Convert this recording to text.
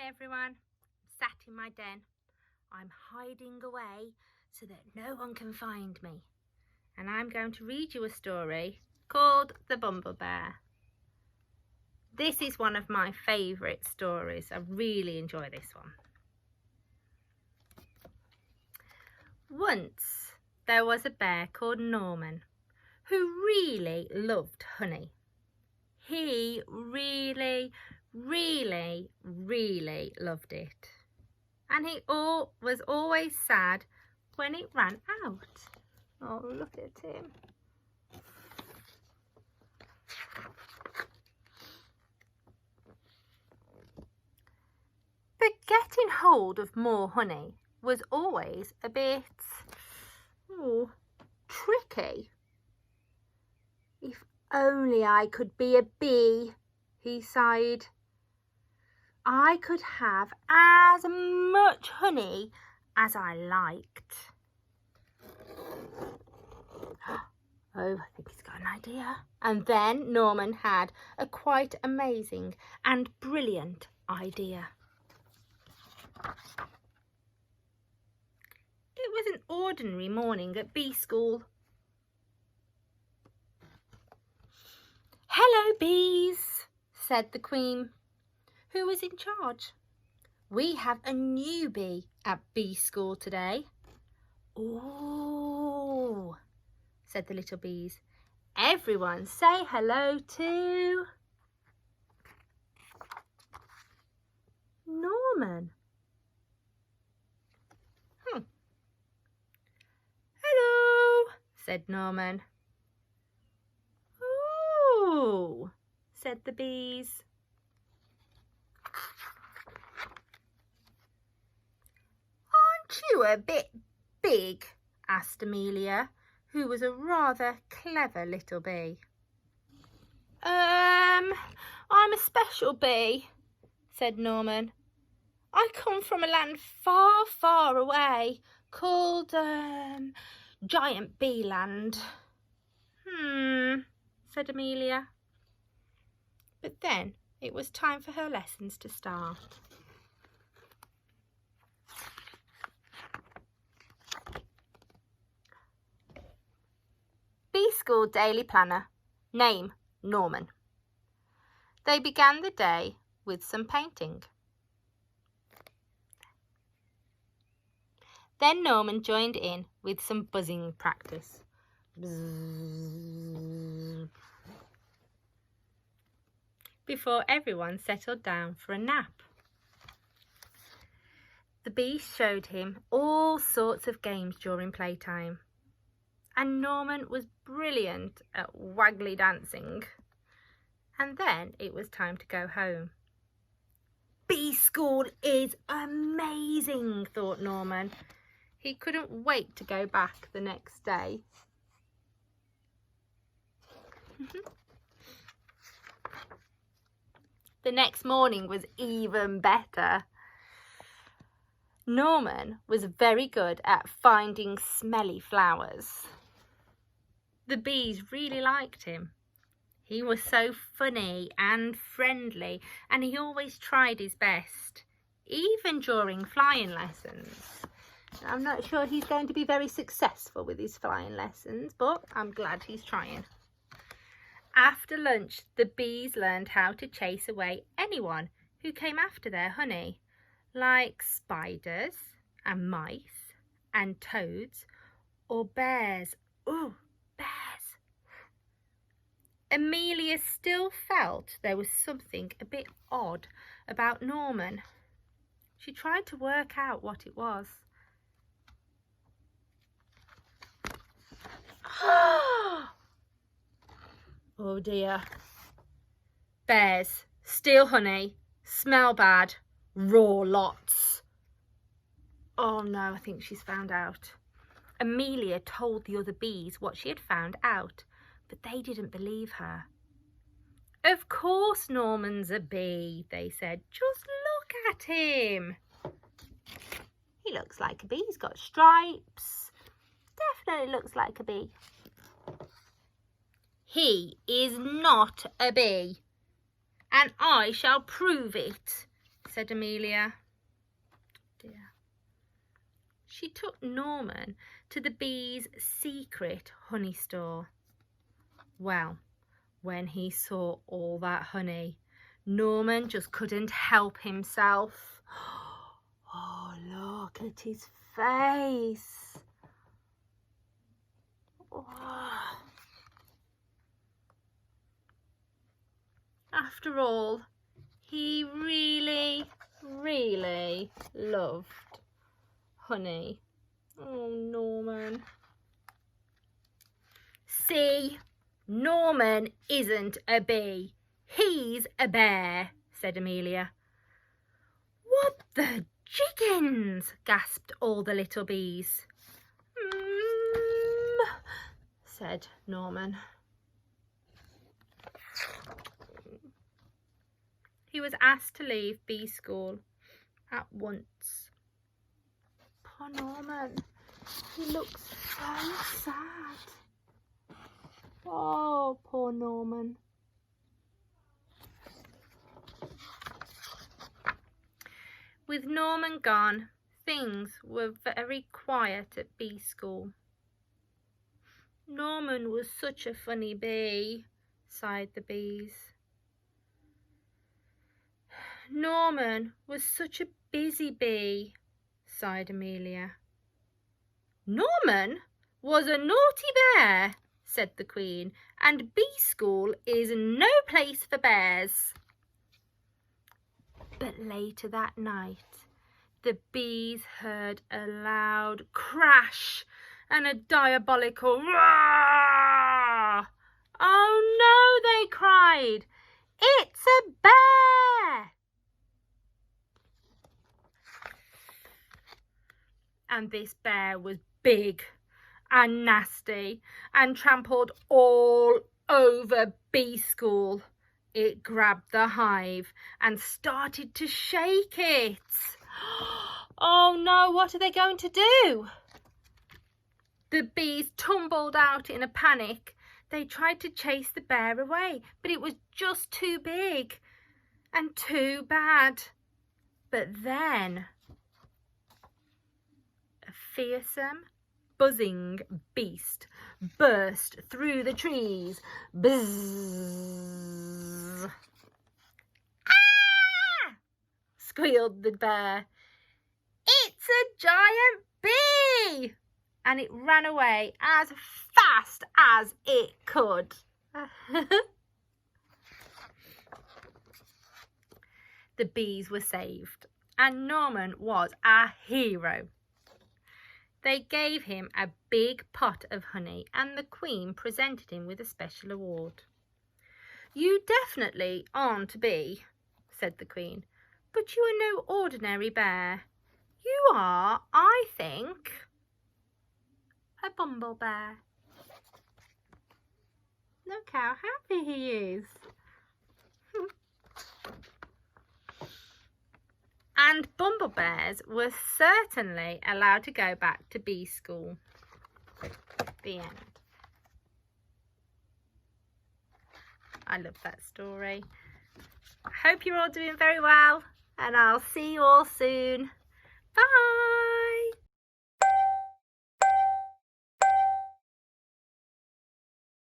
Hi everyone, sat in my den. I'm hiding away so that no one can find me. And I'm going to read you a story called The Bumblebear. This is one of my favourite stories. I really enjoy this one. Once there was a bear called Norman who really loved honey. He really loved it. And he was always sad when it ran out. Oh, look at him. But getting hold of more honey was always a bit tricky. If only I could be a bee, he sighed. I could have as much honey as I liked. Oh, I think he's got an idea. And then Norman had a quite amazing and brilliant idea. It was an ordinary morning at bee school. "Hello, bees," said the Queen, who was in charge. "We have a new bee at bee school today." "Oh," said the little bees. "Everyone say hello to Norman." "Hello," said Norman. "Oh," said the bees. "Aren't you a bit big?" asked Amelia, who was a rather clever little bee. I'm a special bee," said Norman. "I come from a land far, far away called Giant Bee Land." Said Amelia. But then it was time for her lessons to start. Bee School Daily Planner. Name, Norman. They began the day with some painting. Then Norman joined in with some buzzing practice. Bzzz. Before everyone settled down for a nap. The bees showed him all sorts of games during playtime, and Norman was brilliant at waggly dancing. And then it was time to go home. Bee school is amazing, thought Norman. He couldn't wait to go back the next day. The next morning was even better. Norman was very good at finding smelly flowers. The bees really liked him. He was so funny and friendly, and he always tried his best, even during flying lessons. I'm not sure he's going to be very successful with his flying lessons, but I'm glad he's trying. After lunch, the bees learned how to chase away anyone who came after their honey, like spiders and mice and toads or bears. Oh, bears! Amelia still felt there was something a bit odd about Norman. She tried to work out what it was. Oh dear. Bears, steal honey, smell bad, raw lots. Oh no, I think she's found out. Amelia told the other bees what she had found out, but they didn't believe her. "Of course Norman's a bee," they said. "Just look at him. He looks like a bee. He's got stripes. Definitely looks like a bee." "He is not a bee, and I shall prove it," said Amelia. Dear. She took Norman to the bees' secret honey store. Well, when he saw all that honey, Norman just couldn't help himself. Oh, look at his face. Oh. After all, he really, really loved honey. Oh, Norman. See, Norman isn't a bee. He's a bear, said Amelia. What the jiggins, gasped all the little bees. Said Norman. He was asked to leave bee school at once. Poor Norman, he looks so sad. Oh, poor Norman. With Norman gone, things were very quiet at bee school. Norman was such a funny bee, sighed the bees. Norman was such a busy bee, sighed Amelia. Norman was a naughty bear, said the Queen, and bee school is no place for bears. But later that night, the bees heard a loud crash and a diabolical roar. Oh no, they cried. It's a bear! And this bear was big and nasty and trampled all over bee school. It grabbed the hive and started to shake it. Oh no, what are they going to do? The bees tumbled out in a panic. They tried to chase the bear away, but it was just too big and too bad. But then a fearsome, buzzing beast burst through the trees. Buzz! Ah! Squealed the bear. It's a giant bee! And it ran away as fast as it could. The bees were saved, and Norman was a hero. They gave him a big pot of honey, and the Queen presented him with a special award. You definitely aren't a bee, said the Queen, but you are no ordinary bear. You are, I think, a Bumblebear. Look how happy he is. And Bumblebears were certainly allowed to go back to bee school. The end. I love that story. I hope you're all doing very well, and I'll see you all soon. Bye!